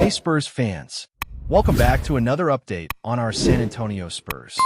Hey Spurs fans, welcome back to another update on our San Antonio Spurs.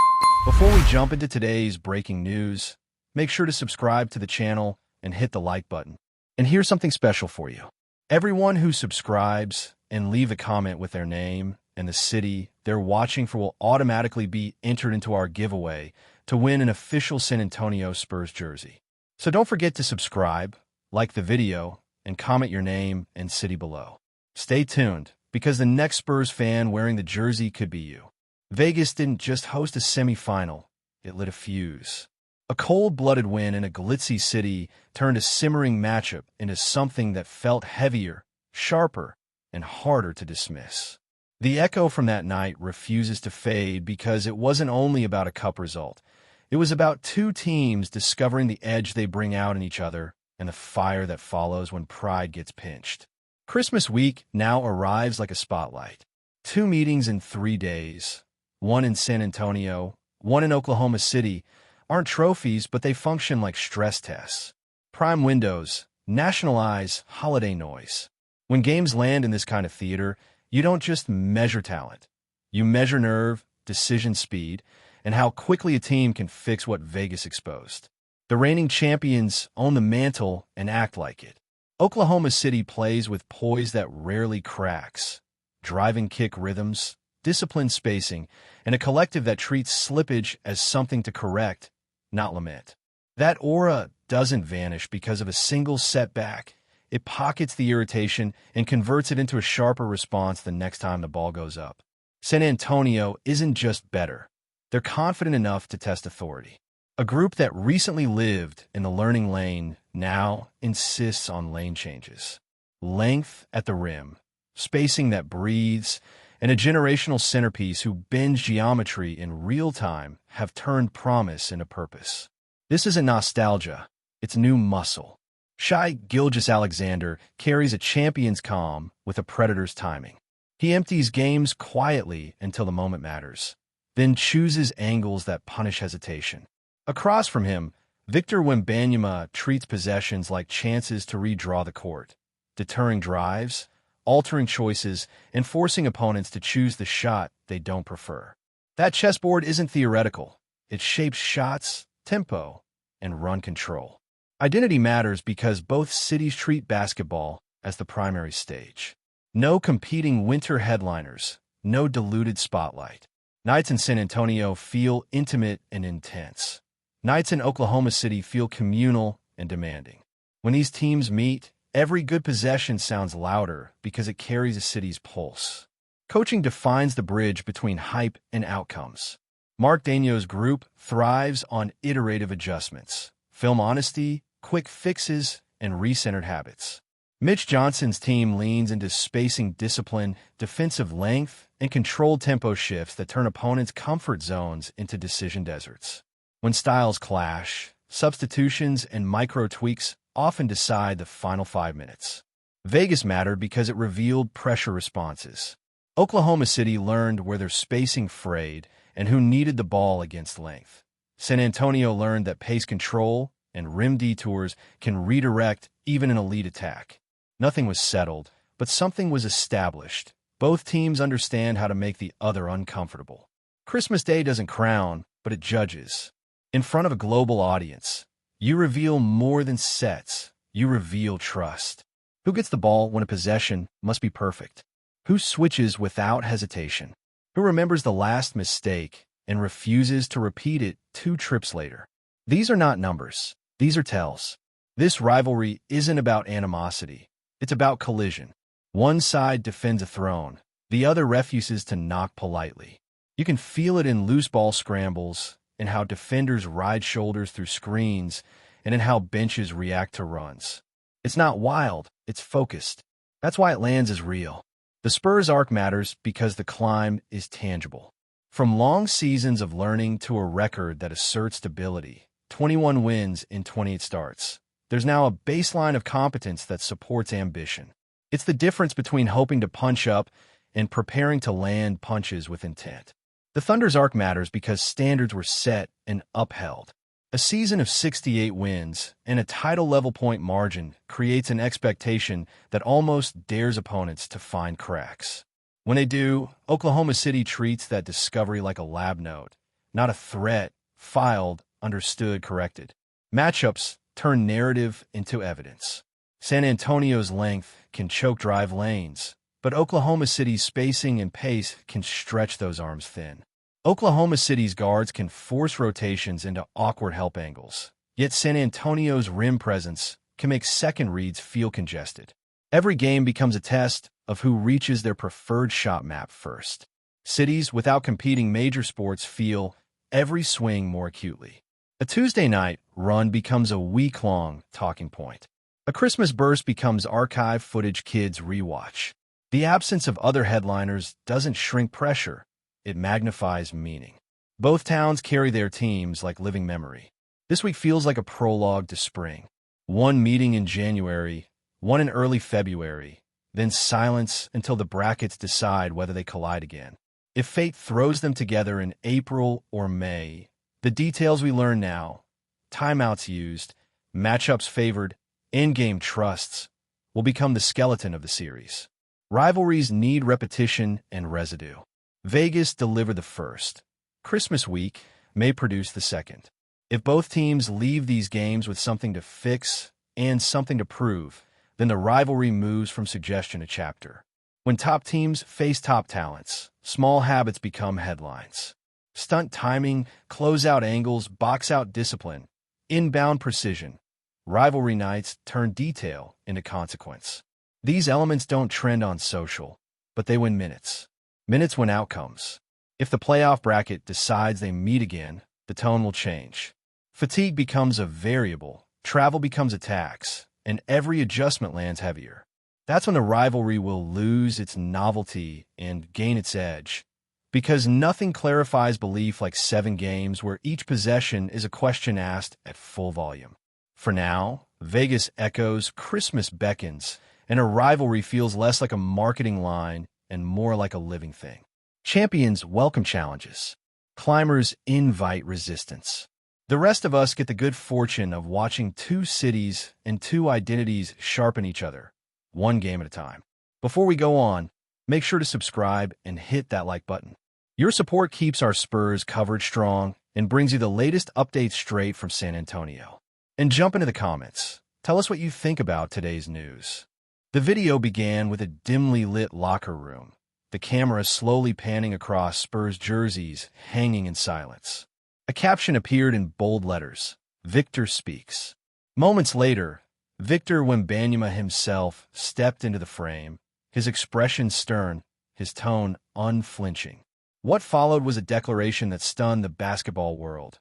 Before we jump into today's breaking news, make sure to subscribe to the channel and hit the like button. And here's something special for you. Everyone who subscribes and leave a comment with their name and the city they're watching for will automatically be entered into our giveaway to win an official San Antonio Spurs jersey. So don't forget to subscribe, like the video, and comment your name and city below. Stay tuned, because the next Spurs fan wearing the jersey could be you. Vegas didn't just host a semi-final, it lit a fuse. A cold-blooded win in a glitzy city turned a simmering matchup into something that felt heavier, sharper, and harder to dismiss. The echo from that night refuses to fade because it wasn't only about a cup result. It was about two teams discovering the edge they bring out in each other and the fire that follows when pride gets pinched. Christmas week now arrives like a spotlight. 2 meetings in 3 days, one in San Antonio, one in Oklahoma City, aren't trophies, but they function like stress tests. Prime windows, national eyes, holiday noise. When games land in this kind of theater, you don't just measure talent. You measure nerve, decision speed, and how quickly a team can fix what Vegas exposed. The reigning champions own the mantle and act like it. Oklahoma City plays with poise that rarely cracks, driving kick rhythms, disciplined spacing, and a collective that treats slippage as something to correct, not lament. That aura doesn't vanish because of a single setback. It pockets the irritation and converts it into a sharper response the next time the ball goes up. San Antonio isn't just better. They're confident enough to test authority. A group that recently lived in the learning lane now insists on lane changes. Length at the rim, spacing that breathes, and a generational centerpiece who bends geometry in real time have turned promise into purpose. This isn't nostalgia, it's new muscle. Shai Gilgeous-Alexander carries a champion's calm with a predator's timing. He empties games quietly until the moment matters, then chooses angles that punish hesitation. Across from him, Victor Wembanyama treats possessions like chances to redraw the court, deterring drives, altering choices, and forcing opponents to choose the shot they don't prefer. That chessboard isn't theoretical. It shapes shots, tempo, and run control. Identity matters because both cities treat basketball as the primary stage. No competing winter headliners, no diluted spotlight. Nights in San Antonio feel intimate and intense. Nights in Oklahoma City feel communal and demanding. When these teams meet, every good possession sounds louder because it carries a city's pulse. Coaching defines the bridge between hype and outcomes. Mark Daigneault's group thrives on iterative adjustments, film honesty, quick fixes, and recentered habits. Mitch Johnson's team leans into spacing discipline, defensive length, and controlled tempo shifts that turn opponents' comfort zones into decision deserts. When styles clash, substitutions and micro-tweaks often decide the final 5 minutes. Vegas mattered because it revealed pressure responses. Oklahoma City learned where their spacing frayed and who needed the ball against length. San Antonio learned that pace control and rim detours can redirect even an elite attack. Nothing was settled, but something was established. Both teams understand how to make the other uncomfortable. Christmas Day doesn't crown, but it judges. In front of a global audience, you reveal more than sets. You reveal trust. Who gets the ball when a possession must be perfect? Who switches without hesitation? Who remembers the last mistake and refuses to repeat it 2 trips later? These are not numbers. These are tells. This rivalry isn't about animosity. It's about collision. One side defends a throne. The other refuses to knock politely. You can feel it in loose ball scrambles, in how defenders ride shoulders through screens, and in how benches react to runs. It's not wild, it's focused. That's why it lands as real. The Spurs arc matters because the climb is tangible. From long seasons of learning to a record that asserts stability, 21 wins in 28 starts, there's now a baseline of competence that supports ambition. It's the difference between hoping to punch up and preparing to land punches with intent. The Thunder's arc matters because standards were set and upheld. A season of 68 wins and a title-level point margin creates an expectation that almost dares opponents to find cracks. When they do, Oklahoma City treats that discovery like a lab note, not a threat, filed, understood, corrected. Matchups turn narrative into evidence. San Antonio's length can choke drive lanes, but Oklahoma City's spacing and pace can stretch those arms thin. Oklahoma City's guards can force rotations into awkward help angles, yet San Antonio's rim presence can make second reads feel congested. Every game becomes a test of who reaches their preferred shot map first. Cities without competing major sports feel every swing more acutely. A Tuesday night run becomes a week-long talking point. A Christmas burst becomes archive footage kids rewatch. The absence of other headliners doesn't shrink pressure, it magnifies meaning. Both towns carry their teams like living memory. This week feels like a prologue to spring. One meeting in January, one in early February, then silence until the brackets decide whether they collide again. If fate throws them together in April or May, the details we learn now, timeouts used, matchups favored, in-game trusts, will become the skeleton of the series. Rivalries need repetition and residue. Vegas delivered the first. Christmas week may produce the second. If both teams leave these games with something to fix and something to prove, then the rivalry moves from suggestion to chapter. When top teams face top talents, small habits become headlines. Stunt timing, closeout angles, box-out discipline, inbound precision. Rivalry nights turn detail into consequence. These elements don't trend on social, but they win minutes. Minutes win outcomes. If the playoff bracket decides they meet again, the tone will change. Fatigue becomes a variable, travel becomes a tax, and every adjustment lands heavier. That's when the rivalry will lose its novelty and gain its edge. Because nothing clarifies belief like 7 games where each possession is a question asked at full volume. For now, Vegas echoes, Christmas beckons, and a rivalry feels less like a marketing line and more like a living thing. Champions welcome challenges. Climbers invite resistance. The rest of us get the good fortune of watching 2 cities and 2 identities sharpen each other, one game at a time. Before we go on, make sure to subscribe and hit that like button. Your support keeps our Spurs coverage strong and brings you the latest updates straight from San Antonio. And jump into the comments. Tell us what you think about today's news. The video began with a dimly lit locker room, the camera slowly panning across Spurs jerseys hanging in silence. A caption appeared in bold letters, "Victor speaks." Moments later, Victor Wembanyama himself stepped into the frame, his expression stern, his tone unflinching. What followed was a declaration that stunned the basketball world.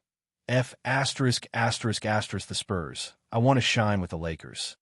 the Spurs. I want to shine with the Lakers.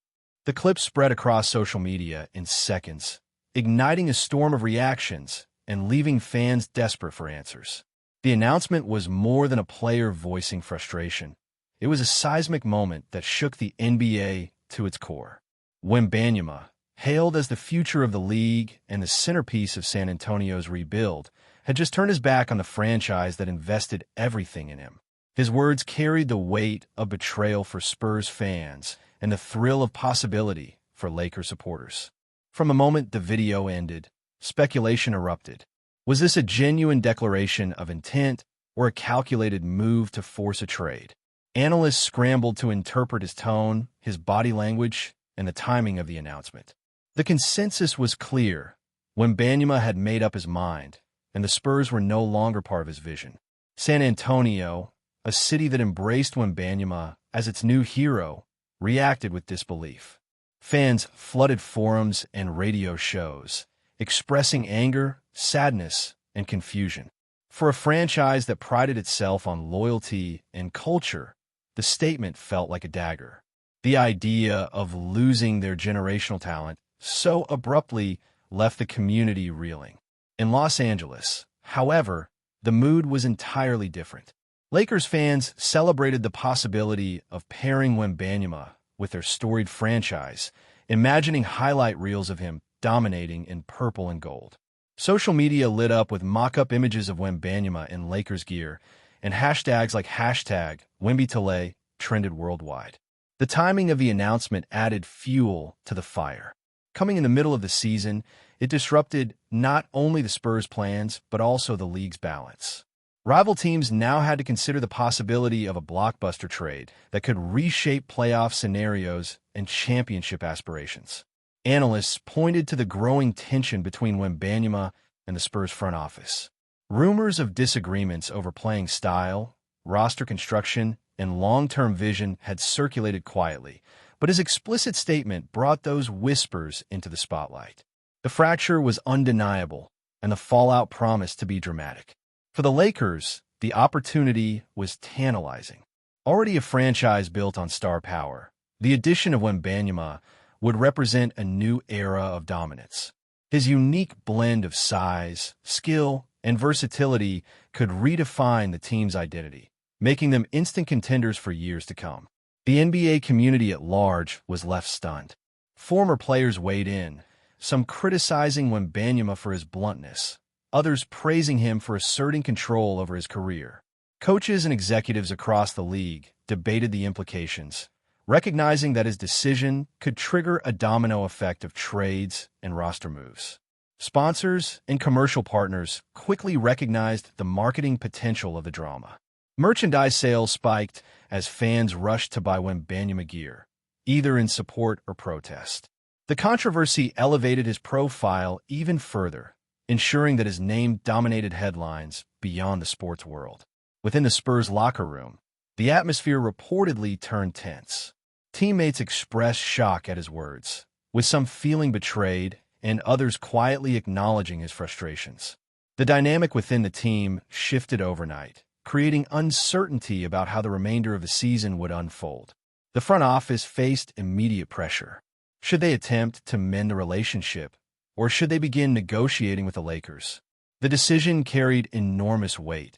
The clip spread across social media in seconds, igniting a storm of reactions and leaving fans desperate for answers. The announcement was more than a player voicing frustration. It was a seismic moment that shook the NBA to its core. Wembanyama, hailed as the future of the league and the centerpiece of San Antonio's rebuild, had just turned his back on the franchise that invested everything in him. His words carried the weight of betrayal for Spurs fans and the thrill of possibility for Lakers supporters. From the moment the video ended, speculation erupted. Was this a genuine declaration of intent or a calculated move to force a trade? Analysts scrambled to interpret his tone, his body language, and the timing of the announcement. The consensus was clear. Wembanyama had made up his mind, and the Spurs were no longer part of his vision. San Antonio, a city that embraced Wembanyama as its new hero, reacted with disbelief. Fans flooded forums and radio shows, expressing anger, sadness, and confusion. For a franchise that prided itself on loyalty and culture, the statement felt like a dagger. The idea of losing their generational talent so abruptly left the community reeling. In Los Angeles, however, the mood was entirely different. Lakers fans celebrated the possibility of pairing Wembanyama with their storied franchise, imagining highlight reels of him dominating in purple and gold. Social media lit up with mock-up images of Wembanyama in Lakers gear, and hashtags like #WembyToLay trended worldwide. The timing of the announcement added fuel to the fire. Coming in the middle of the season, it disrupted not only the Spurs' plans, but also the league's balance. Rival teams now had to consider the possibility of a blockbuster trade that could reshape playoff scenarios and championship aspirations. Analysts pointed to the growing tension between WEMBANYAMA and the Spurs front office. Rumors of disagreements over playing style, roster construction, and long-term vision had circulated quietly, but his explicit statement brought those whispers into the spotlight. The fracture was undeniable, and the fallout promised to be dramatic. For the Lakers, the opportunity was tantalizing. Already a franchise built on star power, the addition of WEMBANYAMA would represent a new era of dominance. His unique blend of size, skill, and versatility could redefine the team's identity, making them instant contenders for years to come. The NBA community at large was left stunned. Former players weighed in, some criticizing WEMBANYAMA for his bluntness, others praising him for asserting control over his career. Coaches and executives across the league debated the implications, recognizing that his decision could trigger a domino effect of trades and roster moves. Sponsors and commercial partners quickly recognized the marketing potential of the drama. Merchandise sales spiked as fans rushed to buy WEMBANYAMA gear, either in support or protest. The controversy elevated his profile even further, ensuring that his name dominated headlines beyond the sports world. Within the Spurs locker room, the atmosphere reportedly turned tense. Teammates expressed shock at his words, with some feeling betrayed and others quietly acknowledging his frustrations. The dynamic within the team shifted overnight, creating uncertainty about how the remainder of the season would unfold. The front office faced immediate pressure. Should they attempt to mend the relationship, or should they begin negotiating with the Lakers? The decision carried enormous weight,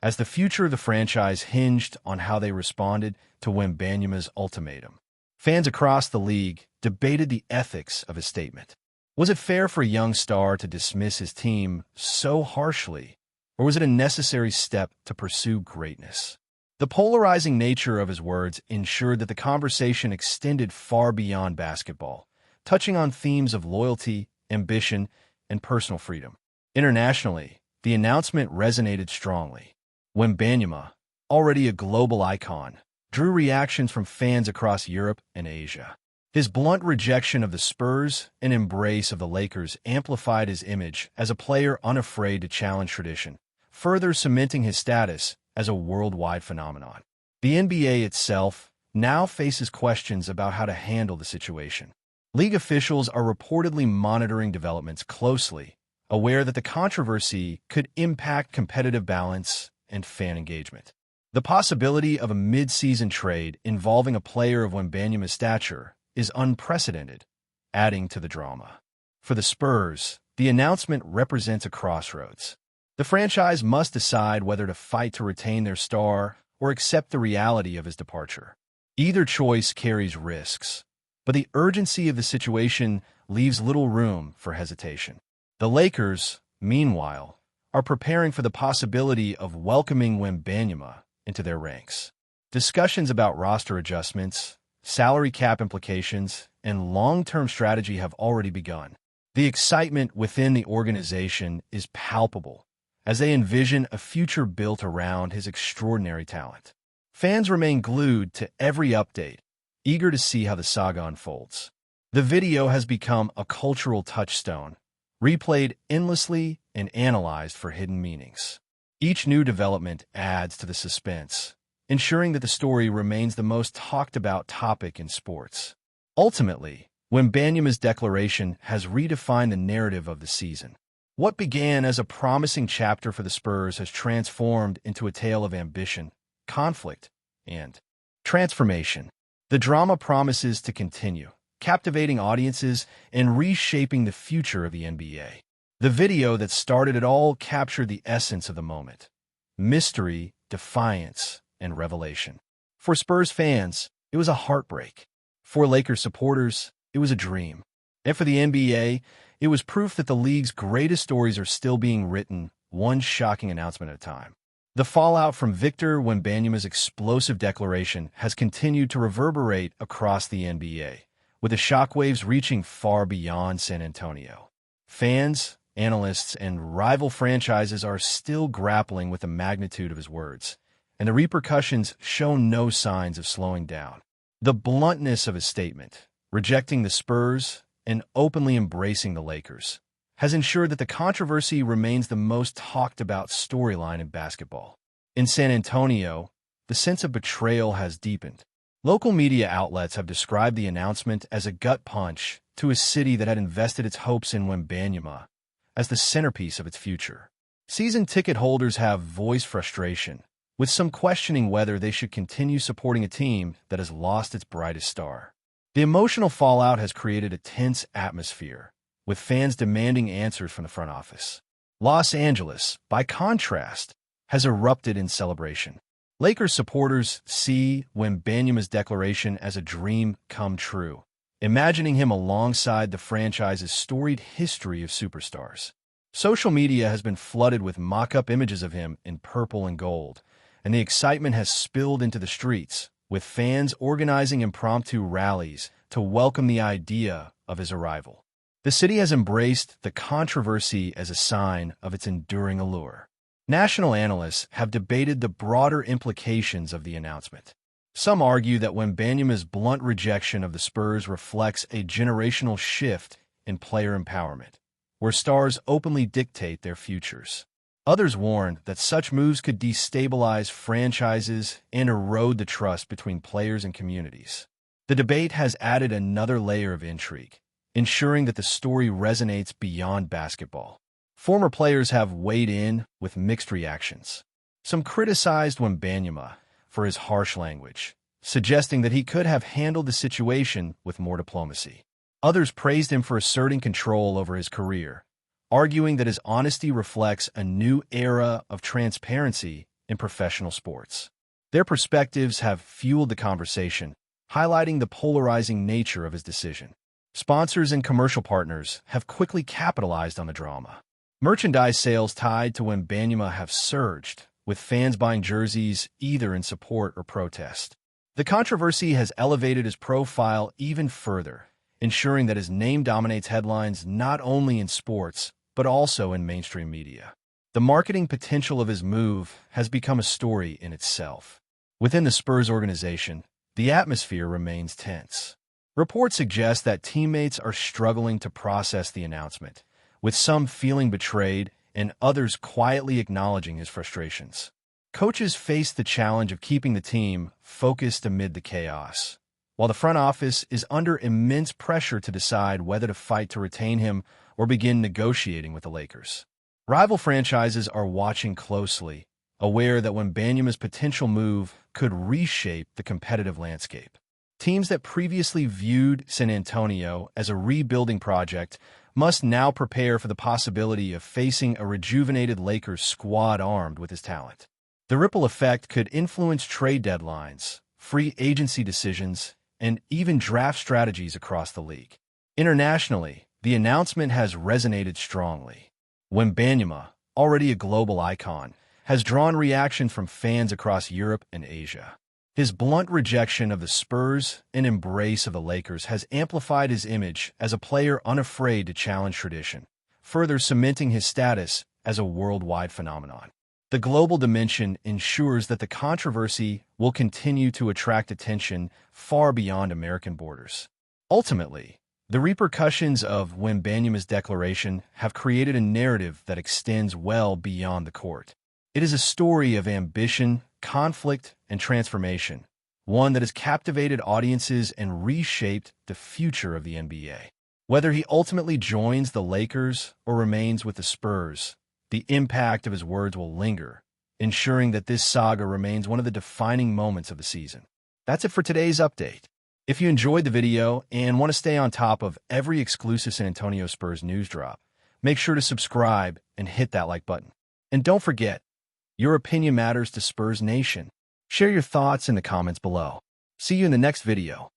as the future of the franchise hinged on how they responded to WEMBANYAMA's ultimatum. Fans across the league debated the ethics of his statement. Was it fair for a young star to dismiss his team so harshly, or was it a necessary step to pursue greatness? The polarizing nature of his words ensured that the conversation extended far beyond basketball, touching on themes of loyalty, ambition, and personal freedom. Internationally, the announcement resonated strongly. WEMBANYAMA, already a global icon, drew reactions from fans across Europe and Asia. His blunt rejection of the Spurs and embrace of the Lakers amplified his image as a player unafraid to challenge tradition, further cementing his status as a worldwide phenomenon. The NBA itself now faces questions about how to handle the situation. League officials are reportedly monitoring developments closely, aware that the controversy could impact competitive balance and fan engagement. The possibility of a mid-season trade involving a player of WEMBANYAMA's stature is unprecedented, adding to the drama. For the Spurs, the announcement represents a crossroads. The franchise must decide whether to fight to retain their star or accept the reality of his departure. Either choice carries risks, but the urgency of the situation leaves little room for hesitation. The Lakers, meanwhile, are preparing for the possibility of welcoming WEMBANYAMA into their ranks. Discussions about roster adjustments, salary cap implications, and long-term strategy have already begun. The excitement within the organization is palpable as they envision a future built around his extraordinary talent. Fans remain glued to every update, eager to see how the saga unfolds. The video has become a cultural touchstone, replayed endlessly and analyzed for hidden meanings. Each new development adds to the suspense, ensuring that the story remains the most talked-about topic in sports. Ultimately, WEMBANYAMA's declaration has redefined the narrative of the season. What began as a promising chapter for the Spurs has transformed into a tale of ambition, conflict, and transformation. The drama promises to continue, captivating audiences and reshaping the future of the NBA. The video that started it all captured the essence of the moment: mystery, defiance, and revelation. For Spurs fans, it was a heartbreak. For Lakers supporters, it was a dream. And for the NBA, it was proof that the league's greatest stories are still being written, one shocking announcement at a time. The fallout from Victor WEMBANYAMA's explosive declaration has continued to reverberate across the NBA, with the shockwaves reaching far beyond San Antonio. Fans, analysts, and rival franchises are still grappling with the magnitude of his words, and the repercussions show no signs of slowing down. The bluntness of his statement, rejecting the Spurs and openly embracing the Lakers, has ensured that the controversy remains the most talked-about storyline in basketball. In San Antonio, the sense of betrayal has deepened. Local media outlets have described the announcement as a gut punch to a city that had invested its hopes in WEMBANYAMA as the centerpiece of its future. Season ticket holders have voiced frustration, with some questioning whether they should continue supporting a team that has lost its brightest star. The emotional fallout has created a tense atmosphere, with fans demanding answers from the front office. Los Angeles, by contrast, has erupted in celebration. Lakers supporters see WEMBANYAMA's declaration as a dream come true, imagining him alongside the franchise's storied history of superstars. Social media has been flooded with mock-up images of him in purple and gold, and the excitement has spilled into the streets, with fans organizing impromptu rallies to welcome the idea of his arrival. The city has embraced the controversy as a sign of its enduring allure. National analysts have debated the broader implications of the announcement. Some argue that WEMBANYAMA's blunt rejection of the Spurs reflects a generational shift in player empowerment, where stars openly dictate their futures. Others warn that such moves could destabilize franchises and erode the trust between players and communities. The debate has added another layer of intrigue, ensuring that the story resonates beyond basketball. Former players have weighed in with mixed reactions. Some criticized WEMBANYAMA for his harsh language, suggesting that he could have handled the situation with more diplomacy. Others praised him for asserting control over his career, arguing that his honesty reflects a new era of transparency in professional sports. Their perspectives have fueled the conversation, highlighting the polarizing nature of his decision. Sponsors and commercial partners have quickly capitalized on the drama. Merchandise sales tied to WEMBANYAMA have surged, with fans buying jerseys either in support or protest. The controversy has elevated his profile even further, ensuring that his name dominates headlines not only in sports, but also in mainstream media. The marketing potential of his move has become a story in itself. Within the Spurs organization, the atmosphere remains tense. Reports suggest that teammates are struggling to process the announcement, with some feeling betrayed and others quietly acknowledging his frustrations. Coaches face the challenge of keeping the team focused amid the chaos, while the front office is under immense pressure to decide whether to fight to retain him or begin negotiating with the Lakers. Rival franchises are watching closely, aware that WEMBANYAMA's potential move could reshape the competitive landscape. Teams that previously viewed San Antonio as a rebuilding project must now prepare for the possibility of facing a rejuvenated Lakers squad armed with his talent. The ripple effect could influence trade deadlines, free agency decisions, and even draft strategies across the league. Internationally, the announcement has resonated strongly. WEMBANYAMA, already a global icon, has drawn reaction from fans across Europe and Asia. His blunt rejection of the Spurs and embrace of the Lakers has amplified his image as a player unafraid to challenge tradition, further cementing his status as a worldwide phenomenon. The global dimension ensures that the controversy will continue to attract attention far beyond American borders. Ultimately, the repercussions of WEMBANYAMA's declaration have created a narrative that extends well beyond the court. It is a story of ambition, conflict, and transformation, one that has captivated audiences and reshaped the future of the NBA. Whether he ultimately joins the Lakers or remains with the Spurs, the impact of his words will linger, ensuring that this saga remains one of the defining moments of the season. That's it for today's update. If you enjoyed the video and want to stay on top of every exclusive San Antonio Spurs news drop, make sure to subscribe and hit that like button. And don't forget, your opinion matters to Spurs Nation. Share your thoughts in the comments below. See you in the next video.